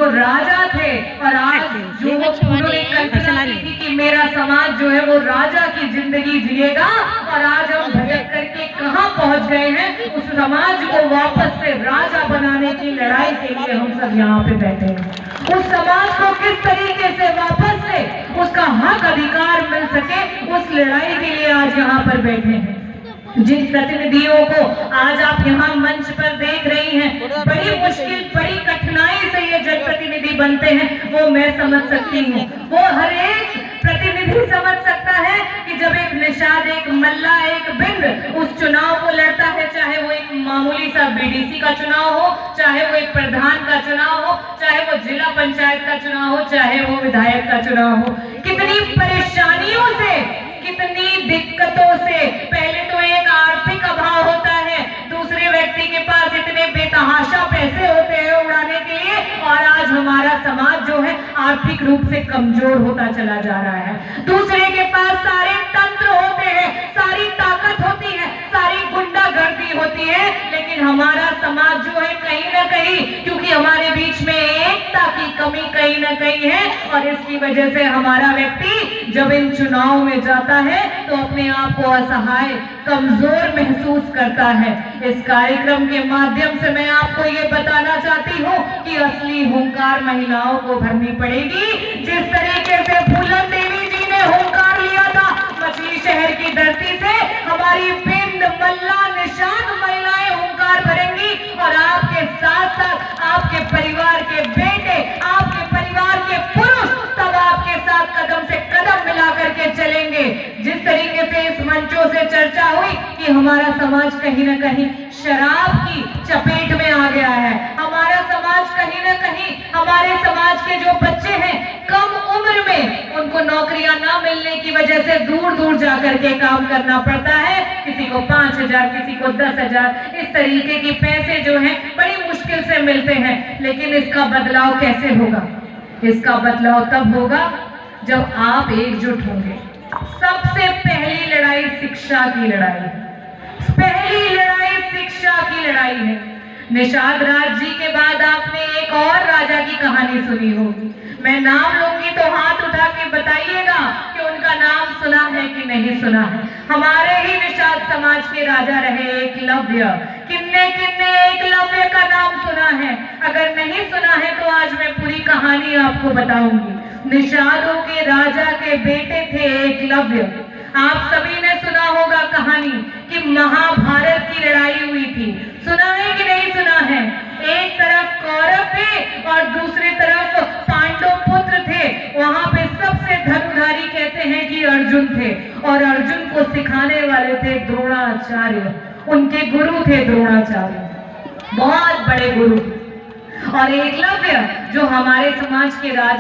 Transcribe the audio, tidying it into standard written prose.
जो राजा थे और आज जो उन्होंने कल्पना की थी कि मेरा समाज जो है वो राजा की जिंदगी जिएगा, और आज हम भटक करके कहाँ पहुंच गए हैं। उस समाज को वापस से राजा बनाने की लड़ाई के लिए हम सब यहाँ पे बैठे हैं। उस समाज को किस तरीके से वापस से उसका हक अधिकार मिल सके, उस लड़ाई के लिए आज यहाँ पर बैठे हैं। जिन प्रतिनिधियों को आज आप यहाँ मंच पर देख रही हैं, बड़ी मुश्किल बड़ी कठिनाई से ये जनप्रतिनिधि बनते हैं, वो मैं समझ सकती हूँ। वो हर एक प्रतिनिधि समझ सकता है कि जब एक निषाद, एक मल्ला, एक बिंद उस चुनाव को लड़ता है, चाहे वो एक मामूली सा बीडीसी का चुनाव हो, चाहे वो एक प्रधान का चुनाव हो, चाहे वो जिला पंचायत का चुनाव हो, चाहे वो विधायक का चुनाव हो, कितनी परेशानियों से, कितनी दिक्कतों से, पहले तो एक आर्थिक अभाव होता है, दूसरे व्यक्ति के पास इतने बेतहाशा पैसे होते हैं उड़ाने के लिए, और आज हमारा समाज जो है आर्थिक रूप से कमजोर होता चला जा रहा है। दूसरे के पास सारे तंत्र होते हैं, सारी ताकत होती है, सारी गुंडागर्दी होती है, लेकिन हमारा समाज जो है कहीं ना कहीं, क्योंकि हमारे बीच में एकता की कमी कहीं ना कहीं है, और इसकी वजह से हमारा व्यक्ति जब इन चुनाव में जाता है तो अपने आप को असहाय, कमजोर महसूस करता है। इस कार्यक्रम के माध्यम से मैं आपको ये बताना चाहती हूँ कि असली हुंकार महिलाओं को भरनी पड़ेगी। जिस तरीके से फूलन देवी जी ने हुंकार लिया था मछली शहर की धरती से, हमारी बिंद, मल्ला, निषाद महिलाएं हुंकार भरेंगी, और आपके साथ साथ आपके परिवार के बेटे, आपके परिवार के पुरुष तब आपके साथ कदम से कदम मिला करके चलेंगे। जिस तरीके से इस मंचों से चर्चा हुई कि हमारा समाज कहीं ना कहीं शराब की चपेट में आ गया है, हमारा समाज कहीं ना कहीं, हमारे समाज के जो बच्चे हैं कम उम्र में उनको नौकरियां ना मिलने की वजह से दूर दूर जाकर के काम करना पड़ता है, किसी को 5,000, किसी को 10,000, इस तरीके के पैसे जो हैं बड़ी मुश्किल से मिलते हैं। लेकिन इसका बदलाव कैसे होगा? इसका बदलाव तब होगा जब आप एकजुट होंगे। सबसे पहली लड़ाई शिक्षा की लड़ाई है, पहली लड़ाई शिक्षा की लड़ाई है। निषाद राज जी के बाद आपने एक और राजा की कहानी सुनी होगी, मैं नाम लूंगी तो हाथ उठा के बताइएगा कि उनका नाम सुना है कि नहीं सुना है। हमारे ही निषाद समाज के राजा रहे एकलव्य। किन्ने किन्ने एकलव्य का नाम सुना है? अगर नहीं सुना है तो आज मैं पूरी कहानी आपको बताऊंगी। निषादों के राजा के बेटे थे एकलव्य। आप सभी ने सुना होगा कहानी कि महाभारत की लड़ाई हुई थी, सुना है कि नहीं सुना है? एक तरफ कौरव थे और दूसरी तरफ पांडव पुत्र थे। वहां पे सबसे धनुधारी कहते हैं कि अर्जुन थे, और अर्जुन को सिखाने वाले थे द्रोणाचार्य, उनके गुरु थे द्रोणाचार्य, बहुत बड़े गुरु। और एकलव्य जो हमारे समाज के राजा